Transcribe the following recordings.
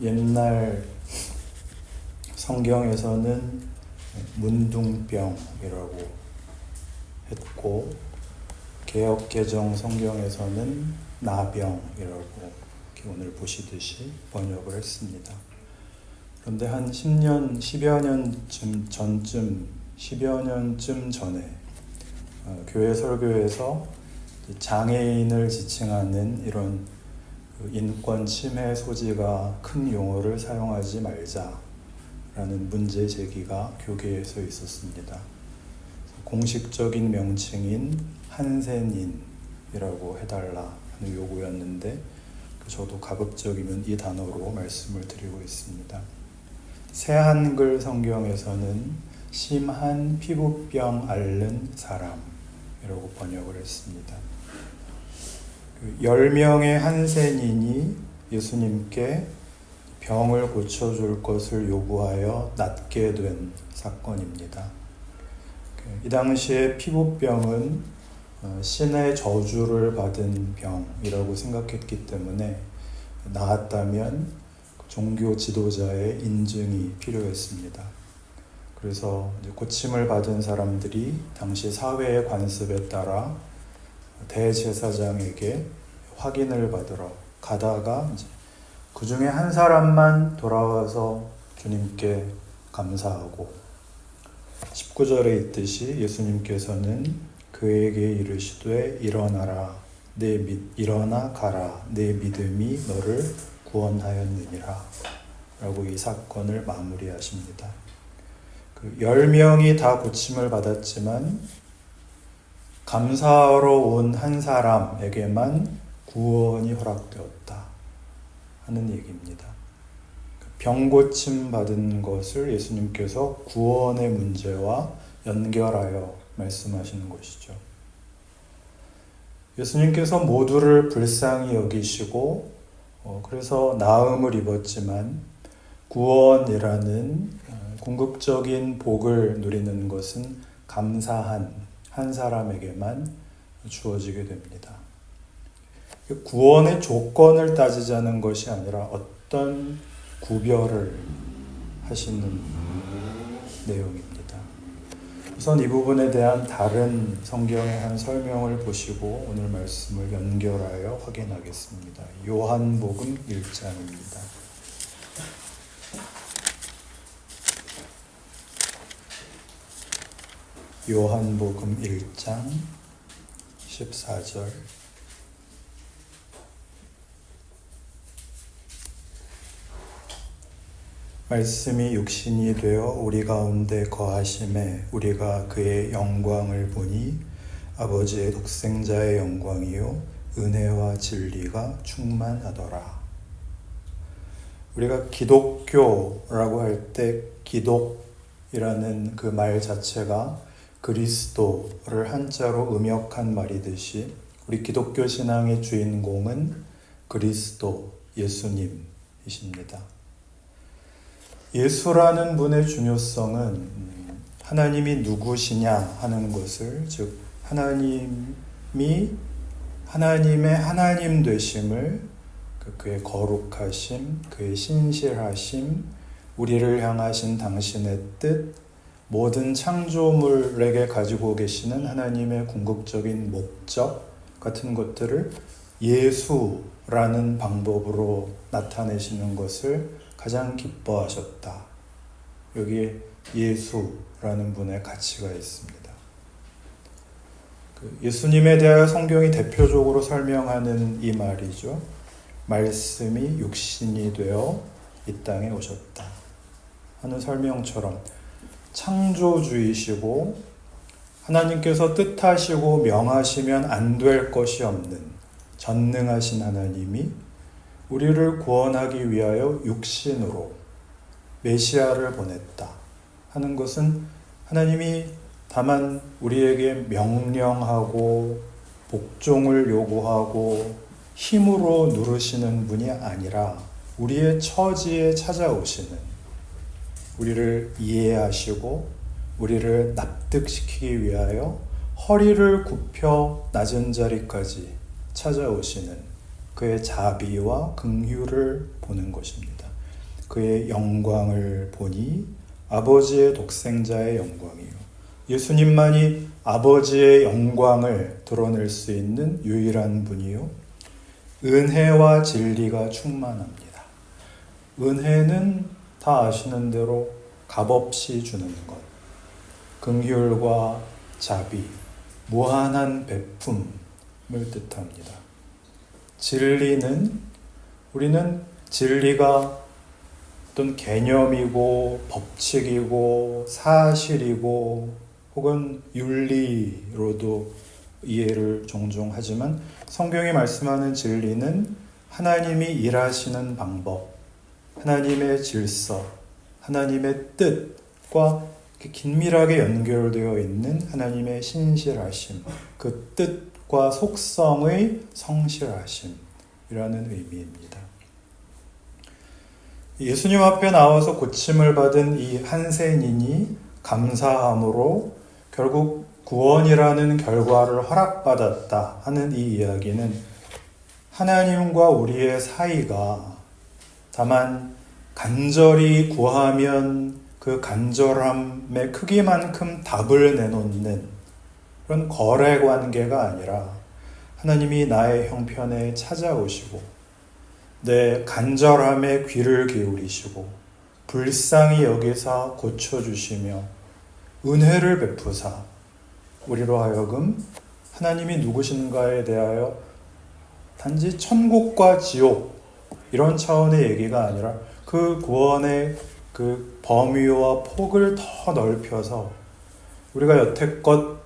옛날 성경에서는 문둥병이라고 했고, 개역개정 성경에서는 나병이라고 오늘 보시듯이 번역을 했습니다. 그런데 한 10여 년쯤 전에 교회 설교에서 장애인을 지칭하는 이런 인권 침해 소지가 큰 용어를 사용하지 말자라는 문제 제기가 교계에서 있었습니다. 공식적인 명칭인 한센인이라고 해달라 하는 요구였는데, 저도 가급적이면 이 단어로 말씀을 드리고 있습니다. 새한글 성경에서는 심한 피부병 앓는 사람이라고 번역을 했습니다. 10명의 한센인이 예수님께 병을 고쳐줄 것을 요구하여 낫게 된 사건입니다. 이 당시에 피부병은 신의 저주를 받은 병이라고 생각했기 때문에 나았다면 종교 지도자의 인증이 필요했습니다. 그래서 고침을 받은 사람들이 당시 사회의 관습에 따라 대제사장에게 확인을 받으러 가다가 그 중에 한 사람만 돌아와서 주님께 감사하고, 19절에 있듯이 예수님께서는 그에게 이르시되 일어나 가라, 내 믿음이 너를 구원하였느니라 라고 이 사건을 마무리하십니다. 10명이 다 고침을 받았지만 감사하러 온 한 사람에게만 구원이 허락되었다 하는 얘기입니다. 병 고침 받은 것을 예수님께서 구원의 문제와 연결하여 말씀하시는 것이죠. 예수님께서 모두를 불쌍히 여기시고 그래서 나음을 입었지만 구원이라는 궁극적인 복을 누리는 것은 감사한 한 사람에게만 주어지게 됩니다. 구원의 조건을 따지자는 것이 아니라 어떤 구별을 하시는 내용입니다. 우선 이 부분에 대한 다른 성경의 한 설명을 보시고 오늘 말씀을 연결하여 확인하겠습니다. 요한복음 1장입니다. 요한복음 1장 14절. 말씀이 육신이 되어 우리 가운데 거하심에 우리가 그의 영광을 보니 아버지의 독생자의 영광이요 은혜와 진리가 충만하더라. 우리가 기독교라고 할 때 기독이라는 그 말 자체가 그리스도를 한자로 음역한 말이듯이 우리 기독교 신앙의 주인공은 그리스도, 예수님이십니다. 예수라는 분의 중요성은 하나님이 누구시냐 하는 것을, 즉 하나님이 하나님의 하나님 되심을, 그의 거룩하심, 그의 신실하심, 우리를 향하신 당신의 뜻, 모든 창조물에게 가지고 계시는 하나님의 궁극적인 목적 같은 것들을 예수라는 방법으로 나타내시는 것을 가장 기뻐하셨다. 여기에 예수라는 분의 가치가 있습니다. 예수님에 대하여 성경이 대표적으로 설명하는 이 말이죠. 말씀이 육신이 되어 이 땅에 오셨다 하는 설명처럼 창조주이시고 하나님께서 뜻하시고 명하시면 안 될 것이 없는 전능하신 하나님이 우리를 구원하기 위하여 육신으로 메시아를 보냈다 하는 것은 하나님이 다만 우리에게 명령하고 복종을 요구하고 힘으로 누르시는 분이 아니라 우리의 처지에 찾아오시는, 우리를 이해하시고 우리를 납득시키기 위하여 허리를 굽혀 낮은 자리까지 찾아오시는 그의 자비와 긍휼을 보는 것입니다. 그의 영광을 보니 아버지의 독생자의 영광이요. 예수님만이 아버지의 영광을 드러낼 수 있는 유일한 분이요. 은혜와 진리가 충만합니다. 은혜는 다 아시는 대로 값없이 주는 것, 긍휼과 자비, 무한한 베품을 뜻합니다. 진리는 우리는 진리가 어떤 개념이고 법칙이고 사실이고 혹은 윤리로도 이해를 종종 하지만 성경이 말씀하는 진리는 하나님이 일하시는 방법, 하나님의 질서, 하나님의 뜻과 긴밀하게 연결되어 있는 하나님의 신실하심, 그 뜻과 속성의 성실하심이라는 의미입니다. 예수님 앞에 나와서 고침을 받은 이 한센인이 감사함으로 결국 구원이라는 결과를 허락받았다 하는 이 이야기는 하나님과 우리의 사이가 다만 간절히 구하면 그 간절함의 크기만큼 답을 내놓는 그런 거래 관계가 아니라 하나님이 나의 형편에 찾아오시고 내 간절함에 귀를 기울이시고 불쌍히 여기사 고쳐주시며 은혜를 베푸사 우리로 하여금 하나님이 누구신가에 대하여 단지 천국과 지옥 이런 차원의 얘기가 아니라 그 구원의 그 범위와 폭을 더 넓혀서 우리가 여태껏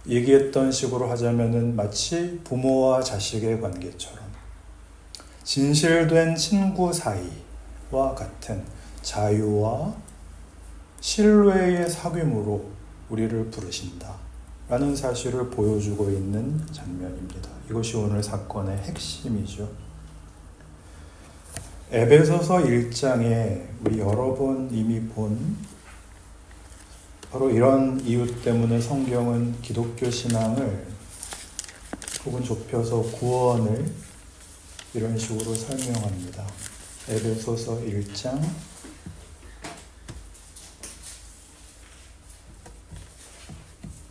얘기했던 식으로 하자면은 마치 부모와 자식의 관계처럼 진실된 친구 사이와 같은 자유와 신뢰의 사귐으로 우리를 부르신다 라는 사실을 보여주고 있는 장면입니다. 이것이 오늘 사건의 핵심이죠. 에베소서 1장에 우리 여러 번 이미 본 바로 이런 이유 때문에 성경은 기독교 신앙을 혹은 좁혀서 구원을 이런 식으로 설명합니다. 에베소서 1장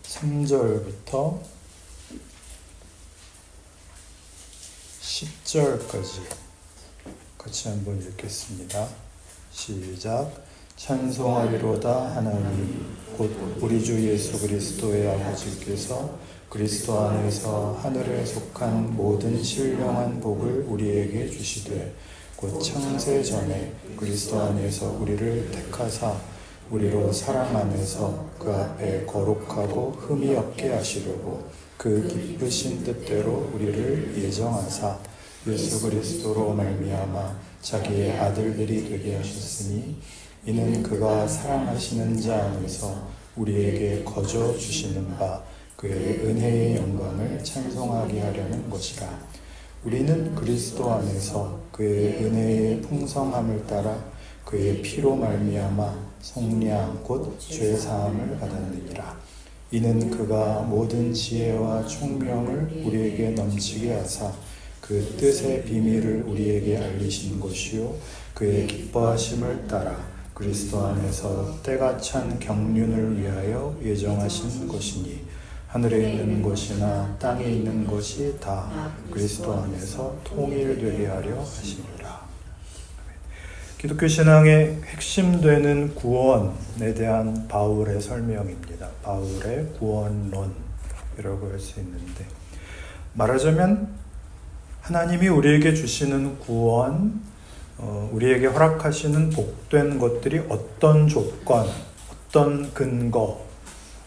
3절부터 10절까지 같이 한번 읽겠습니다. 시작. 찬송하리로다 하나님 곧 우리 주 예수 그리스도의 아버지께서 그리스도 안에서 하늘에 속한 모든 신령한 복을 우리에게 주시되 곧 창세 전에 그리스도 안에서 우리를 택하사 우리로 사랑 안에서 그 앞에 거룩하고 흠이 없게 하시려고 그 기쁘신 뜻대로 우리를 예정하사 예수 그리스도로 말미암아 자기의 아들들이 되게 하셨으니 이는 그가 사랑하시는 자 안에서 우리에게 거저 주시는 바 그의 은혜의 영광을 찬송하게 하려는 것이라. 우리는 그리스도 안에서 그의 은혜의 풍성함을 따라 그의 피로 말미암아 속량 곧 죄 사함을 받았느니라. 이는 그가 모든 지혜와 총명을 우리에게 넘치게 하사 그 뜻의 비밀을 우리에게 알리신 것이요 그의 기뻐하심을 따라 그리스도 안에서 때가 찬 경륜을 위하여 예정하신 것이니 하늘에 있는 것이나 땅에 있는 것이 다 그리스도 안에서 통일되게 하려 하심이라. 기독교 신앙의 핵심 되는 구원에 대한 바울의 설명입니다. 바울의 구원론이라고 할 수 있는데 말하자면 하나님이 우리에게 주시는 구원, 우리에게 허락하시는 복된 것들이 어떤 조건, 어떤 근거,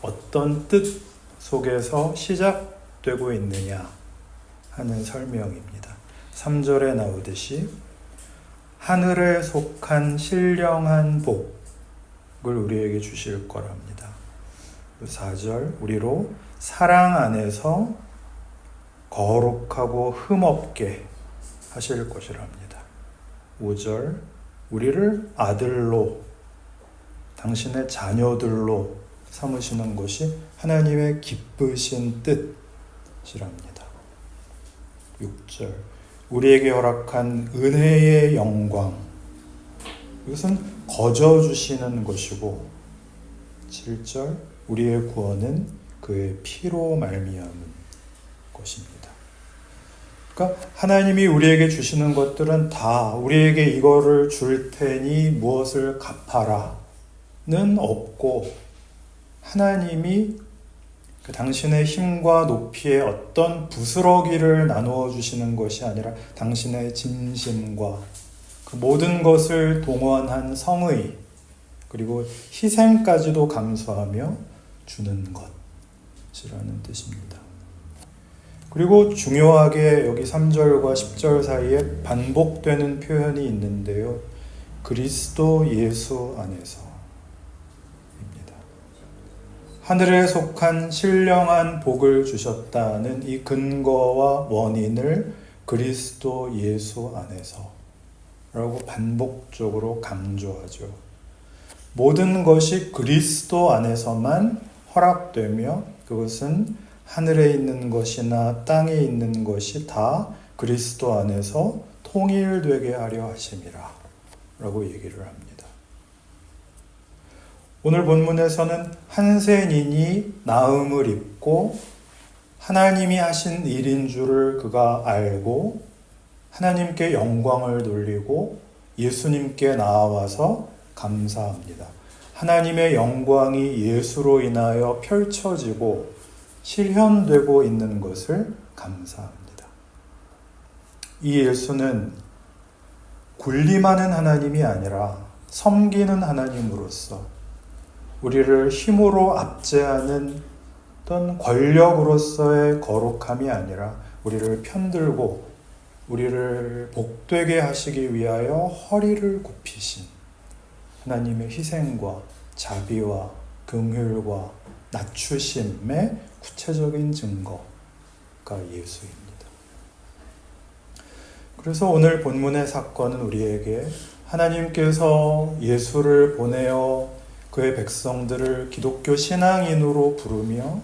어떤 뜻 속에서 시작되고 있느냐 하는 설명입니다. 3절에 나오듯이 하늘에 속한 신령한 복을 우리에게 주실 거랍니다. 4절 우리로 사랑 안에서 거룩하고 흠없게 하실 것이랍니다. 5절 우리를 아들로 당신의 자녀들로 삼으시는 것이 하나님의 기쁘신 뜻이랍니다. 6절 우리에게 허락한 은혜의 영광 이것은 거저 주시는 것이고 7절 우리의 구원은 그의 피로 말미암은 것입니다. 그러니까 하나님이 우리에게 주시는 것들은 다 우리에게 이거를 줄 테니 무엇을 갚아라는 없고 하나님이 그 당신의 힘과 높이의 어떤 부스러기를 나누어 주시는 것이 아니라 당신의 진심과 그 모든 것을 동원한 성의 그리고 희생까지도 감수하며 주는 것이라는 뜻입니다. 그리고 중요하게 여기 3절과 10절 사이에 반복되는 표현이 있는데요. 그리스도 예수 안에서 하늘에 속한 신령한 복을 주셨다는 이 근거와 원인을 그리스도 예수 안에서 라고 반복적으로 강조하죠. 모든 것이 그리스도 안에서만 허락되며 그것은 하늘에 있는 것이나 땅에 있는 것이 다 그리스도 안에서 통일되게 하려 하심이라 라고 얘기를 합니다. 오늘 본문에서는 한 세인이 나음을 입고 하나님이 하신 일인 줄을 그가 알고 하나님께 영광을 돌리고 예수님께 나아와서 감사합니다. 하나님의 영광이 예수로 인하여 펼쳐지고 실현되고 있는 것을 감사합니다. 이 예수는 군림하는 하나님이 아니라 섬기는 하나님으로서 우리를 힘으로 압제하는 어떤 권력으로서의 거룩함이 아니라 우리를 편들고 우리를 복되게 하시기 위하여 허리를 굽히신 하나님의 희생과 자비와 긍휼과 낮추심의 구체적인 증거가 예수입니다. 그래서 오늘 본문의 사건은 우리에게 하나님께서 예수를 보내어 그의 백성들을 기독교 신앙인으로 부르며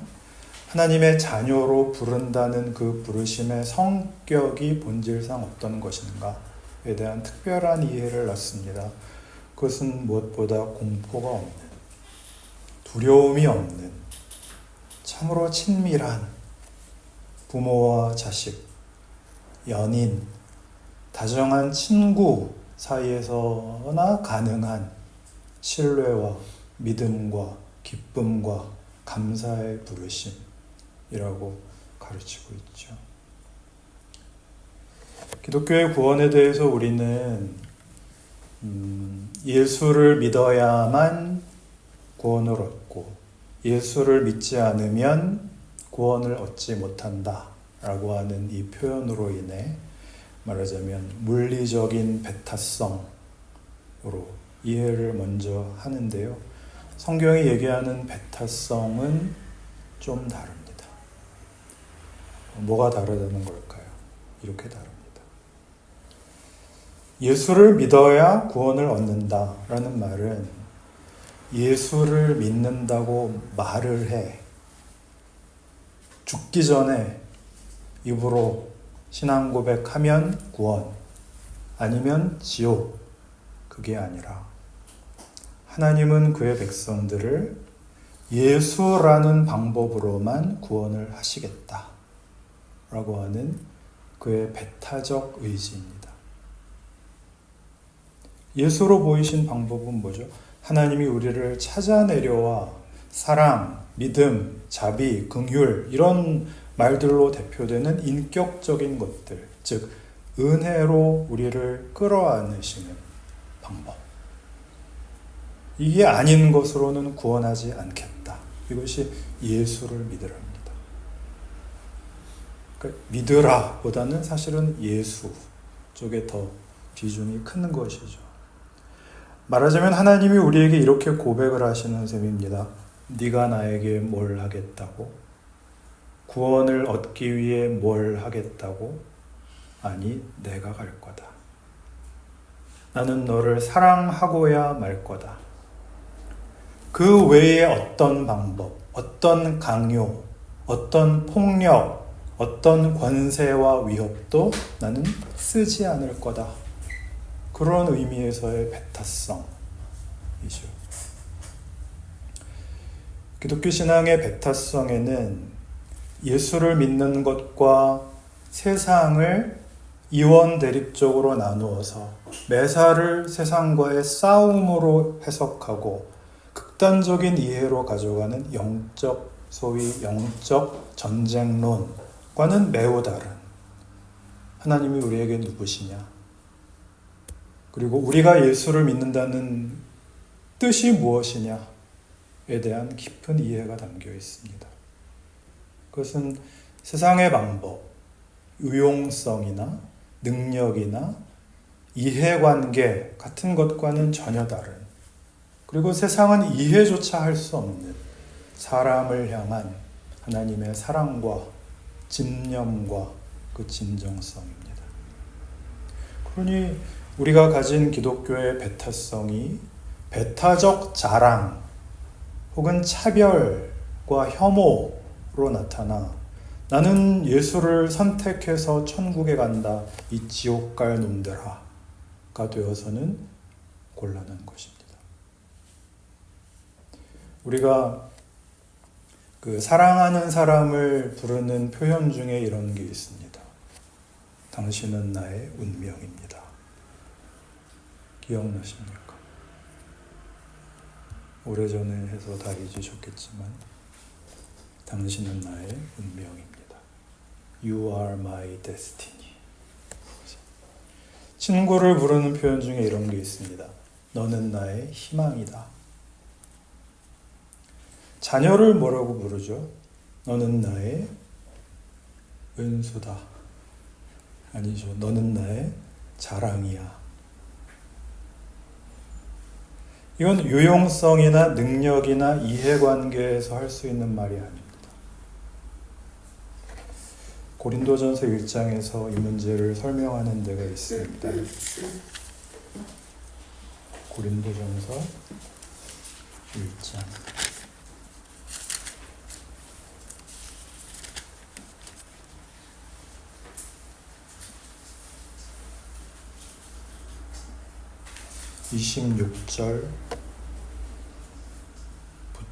하나님의 자녀로 부른다는 그 부르심의 성격이 본질상 어떤 것인가에 대한 특별한 이해를 낳습니다. 그것은 무엇보다 공포가 없는, 두려움이 없는, 참으로 친밀한 부모와 자식, 연인, 다정한 친구 사이에서나 가능한 신뢰와 믿음과 기쁨과 감사의 부르심이라고 가르치고 있죠. 기독교의 구원에 대해서 우리는 예수를 믿어야만 구원을 얻고 예수를 믿지 않으면 구원을 얻지 못한다 라고 하는 이 표현으로 인해 말하자면 물리적인 배타성으로 이해를 먼저 하는데요. 성경이 얘기하는 배타성은 좀 다릅니다. 뭐가 다르다는 걸까요? 이렇게 다릅니다. 예수를 믿어야 구원을 얻는다라는 말은 예수를 믿는다고 말을 해. 죽기 전에 입으로 신앙 고백하면 구원, 아니면 지옥. 그게 아니라 하나님은 그의 백성들을 예수라는 방법으로만 구원을 하시겠다 라고 하는 그의 배타적 의지입니다. 예수로 보이신 방법은 뭐죠? 하나님이 우리를 찾아내려와 사랑, 믿음, 자비, 긍휼 이런 말들로 대표되는 인격적인 것들, 즉 은혜로 우리를 끌어안으시는 방법. 이게 아닌 것으로는 구원하지 않겠다. 이것이 예수를 믿으랍니다. 그러니까 믿으라 보다는 사실은 예수 쪽에 더 비중이 큰 것이죠. 말하자면 하나님이 우리에게 이렇게 고백을 하시는 셈입니다. 네가 나에게 뭘 하겠다고? 구원을 얻기 위해 뭘 하겠다고? 아니, 내가 갈 거다. 나는 너를 사랑하고야 말 거다. 그 외에 어떤 방법, 어떤 강요, 어떤 폭력, 어떤 권세와 위협도 나는 쓰지 않을 거다. 그런 의미에서의 배타성이죠. 기독교 신앙의 배타성에는 예수를 믿는 것과 세상을 이원 대립적으로 나누어서 매사를 세상과의 싸움으로 해석하고 극단적인 이해로 가져가는 소위 영적 전쟁론과는 매우 다른, 하나님이 우리에게 누구시냐, 그리고 우리가 예수를 믿는다는 뜻이 무엇이냐에 대한 깊은 이해가 담겨 있습니다. 그것은 세상의 방법, 유용성이나 능력이나 이해관계 같은 것과는 전혀 다른, 그리고 세상은 이해조차 할 수 없는 사람을 향한 하나님의 사랑과 집념과 그 진정성입니다. 그러니 우리가 가진 기독교의 배타성이 배타적 자랑 혹은 차별과 혐오로 나타나 나는 예수를 선택해서 천국에 간다, 이 지옥 갈 놈들아가 되어서는 곤란한 것입니다. 우리가 그 사랑하는 사람을 부르는 표현 중에 이런 게 있습니다. 당신은 나의 운명입니다. 기억나십니까? 오래전에 해서 다 잊으셨겠지만 당신은 나의 운명입니다. You are my destiny. 친구를 부르는 표현 중에 이런 게 있습니다. 너는 나의 희망이다. 자녀를 뭐라고 부르죠? 너는 나의 은수다. 아니죠. 너는 나의 자랑이야. 이건 유용성이나 능력이나 이해관계에서 할 수 있는 말이 아닙니다. 고린도전서 1장에서 이 문제를 설명하는 데가 있습니다. 고린도전서 1장 26절부터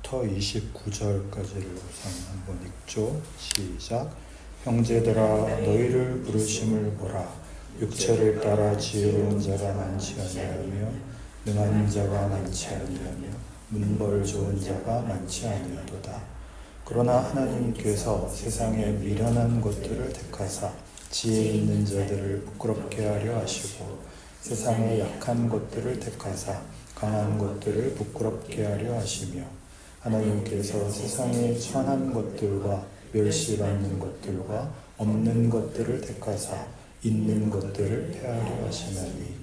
29절까지를 우선 한번 읽죠. 시작. 형제들아 너희를 부르심을 보라. 육체를 따라 지혜로운 자가 많지 아니하며 능한 자가 많지 아니하며 문벌 좋은 자가 많지 아니하도다. 그러나 하나님께서 세상의 미련한 것들을 택하사 지혜 있는 자들을 부끄럽게 하려 하시고 세상의 약한 것들을 택하사 강한 것들을 부끄럽게 하려 하시며 하나님께서 세상의 천한 것들과 멸시받는 것들과 없는 것들을 택하사 있는 것들을 폐하려 하시나니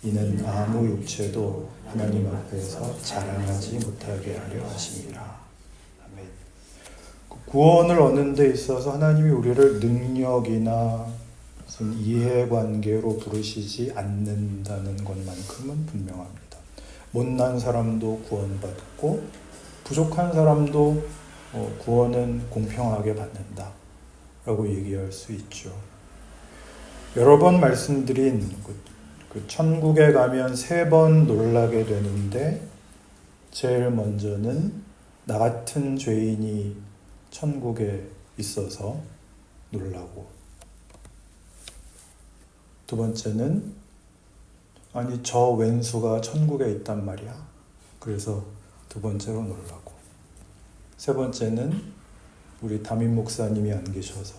이는 아무 육체도 하나님 앞에서 자랑하지 못하게 하려 하심이라. 아멘. 구원을 얻는 데 있어서 하나님이 우리를 능력이나 무슨 이해관계로 부르시지 않는다는 것만큼은 분명합니다. 못난 사람도 구원받고 부족한 사람도 구원은 공평하게 받는다 라고 얘기할 수 있죠. 여러 번 말씀드린 그 천국에 가면 3번 놀라게 되는데 제일 먼저는 나 같은 죄인이 천국에 있어서 놀라고, 두 번째는 아니 저 왼수가 천국에 있단 말이야. 그래서 두 번째로 놀라고, 세 번째는 우리 담임 목사님이 안 계셔서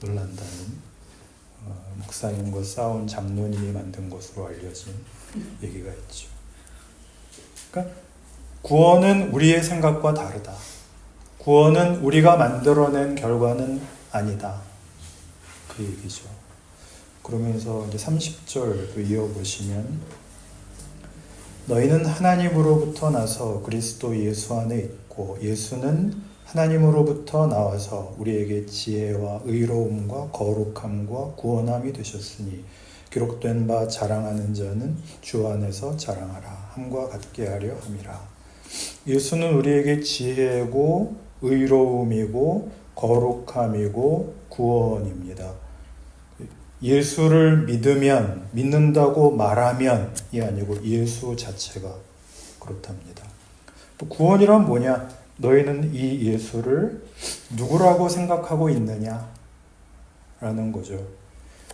놀란다는 목사님과 싸운 장로님이 만든 것으로 알려진 얘기가 있죠. 그러니까 구원은 우리의 생각과 다르다. 구원은 우리가 만들어낸 결과는 아니다. 그 얘기죠. 그러면서 이제 30절 이어보시면 너희는 하나님으로부터 나서 그리스도 예수 안에 있고 예수는 하나님으로부터 나와서 우리에게 지혜와 의로움과 거룩함과 구원함이 되셨으니 기록된 바 자랑하는 자는 주 안에서 자랑하라 함과 같게 하려 함이라. 예수는 우리에게 지혜고 의로움이고 거룩함이고 구원입니다. 예수를 믿는다고 말하면이 아니고 예수 자체가 그렇답니다. 구원이란 뭐냐? 너희는 이 예수를 누구라고 생각하고 있느냐? 라는 거죠.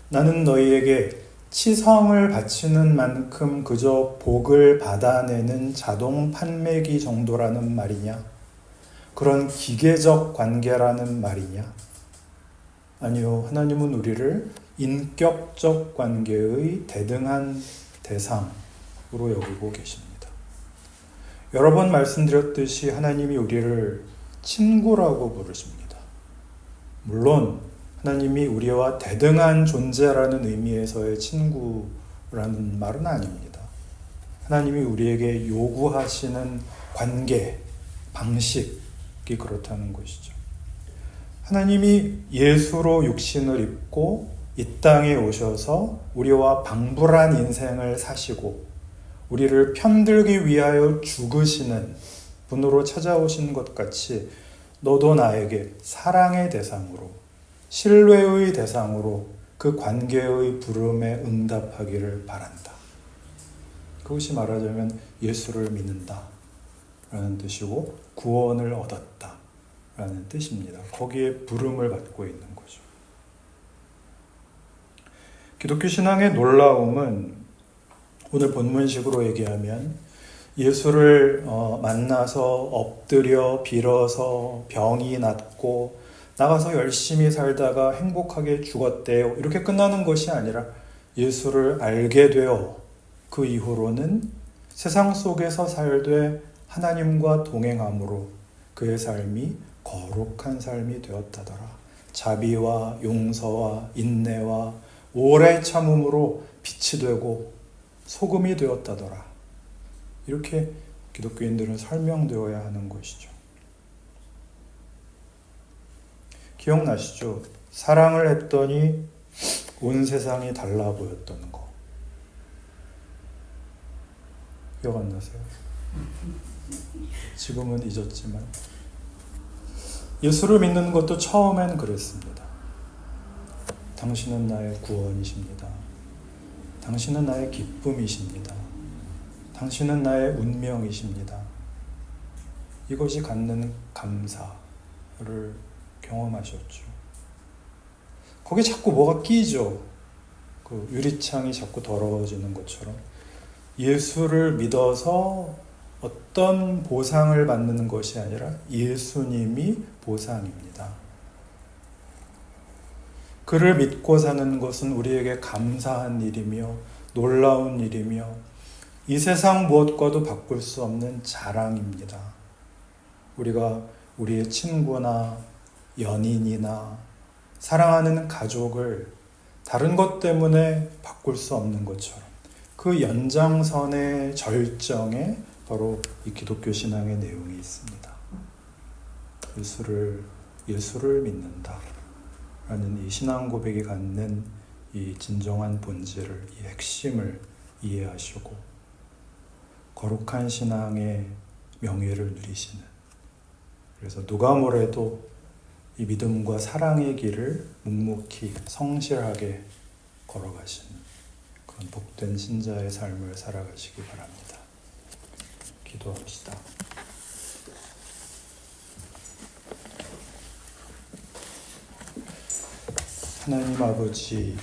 나는 너희에게 치성을 바치는 만큼 그저 복을 받아내는 자동 판매기 정도라는 말이냐? 그런 기계적 관계라는 말이냐? 아니요, 하나님은 우리를 인격적 관계의 대등한 대상으로 여기고 계십니다. 여러 번 말씀드렸듯이 하나님이 우리를 친구라고 부르십니다. 물론 하나님이 우리와 대등한 존재라는 의미에서의 친구라는 말은 아닙니다. 하나님이 우리에게 요구하시는 관계, 방식이 그렇다는 것이죠. 하나님이 예수로 육신을 입고 이 땅에 오셔서 우리와 방불한 인생을 사시고 우리를 편들기 위하여 죽으시는 분으로 찾아오신 것 같이 너도 나에게 사랑의 대상으로, 신뢰의 대상으로 그 관계의 부름에 응답하기를 바란다. 그것이 말하자면 예수를 믿는다 라는 뜻이고 구원을 얻었다 라는 뜻입니다. 거기에 부름을 받고 있는 거죠. 기독교 신앙의 놀라움은 오늘 본문식으로 얘기하면 예수를 만나서 엎드려 빌어서 병이 낫고 나가서 열심히 살다가 행복하게 죽었대요. 이렇게 끝나는 것이 아니라 예수를 알게 되어 그 이후로는 세상 속에서 살되 하나님과 동행함으로 그의 삶이 거룩한 삶이 되었다더라. 자비와 용서와 인내와 오래 참음으로 빛이 되고 소금이 되었다더라. 이렇게 기독교인들은 설명되어야 하는 것이죠. 기억나시죠? 사랑을 했더니 온 세상이 달라 보였던 거. 기억 안 나세요? 지금은 잊었지만 예수를 믿는 것도 처음엔 그랬습니다. 당신은 나의 구원이십니다. 당신은 나의 기쁨이십니다. 당신은 나의 운명이십니다. 이것이 갖는 감사를 경험하셨죠. 거기 자꾸 뭐가 끼죠. 그 유리창이 자꾸 더러워지는 것처럼 예수를 믿어서 어떤 보상을 받는 것이 아니라 예수님이 보상입니다. 그를 믿고 사는 것은 우리에게 감사한 일이며 놀라운 일이며 이 세상 무엇과도 바꿀 수 없는 자랑입니다. 우리가 우리의 친구나 연인이나 사랑하는 가족을 다른 것 때문에 바꿀 수 없는 것처럼 그 연장선의 절정에 바로 이 기독교 신앙의 내용이 있습니다. 예수를 믿는다 라는 이 신앙 고백이 갖는 이 진정한 본질을, 이 핵심을 이해하시고 거룩한 신앙의 명예를 누리시는, 그래서 누가 뭐래도 이 믿음과 사랑의 길을 묵묵히 성실하게 걸어가시는 그런 복된 신자의 삶을 살아가시기 바랍니다. 기도합시다. 하나님 아버지,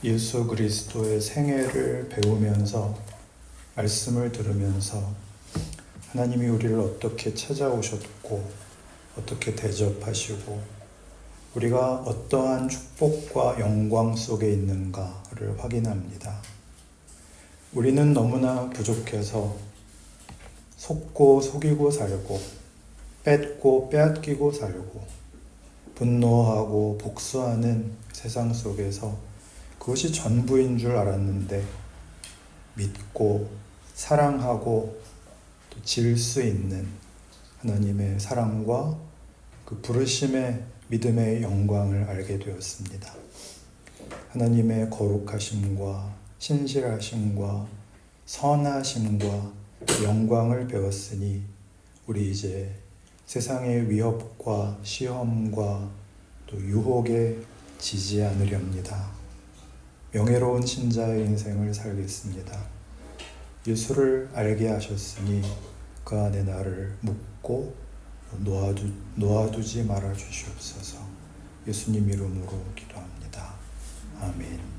예수 그리스도의 생애를 배우면서 말씀을 들으면서 하나님이 우리를 어떻게 찾아오셨고 어떻게 대접하시고 우리가 어떠한 축복과 영광 속에 있는가를 확인합니다. 우리는 너무나 부족해서 속고 속이고 살고 뺏고 빼앗기고 살고 분노하고 복수하는 세상 속에서 그것이 전부인 줄 알았는데 믿고 사랑하고 또 질 수 있는 하나님의 사랑과 그 부르심의 믿음의 영광을 알게 되었습니다. 하나님의 거룩하심과 신실하심과 선하심과 영광을 배웠으니 우리 이제 세상의 위협과 시험과 또 유혹에 지지 않으렵니다. 명예로운 신자의 인생을 살겠습니다. 예수를 알게 하셨으니 그 안에 나를 묻고 놓아두지 말아 주시옵소서. 예수님 이름으로 기도합니다. 아멘.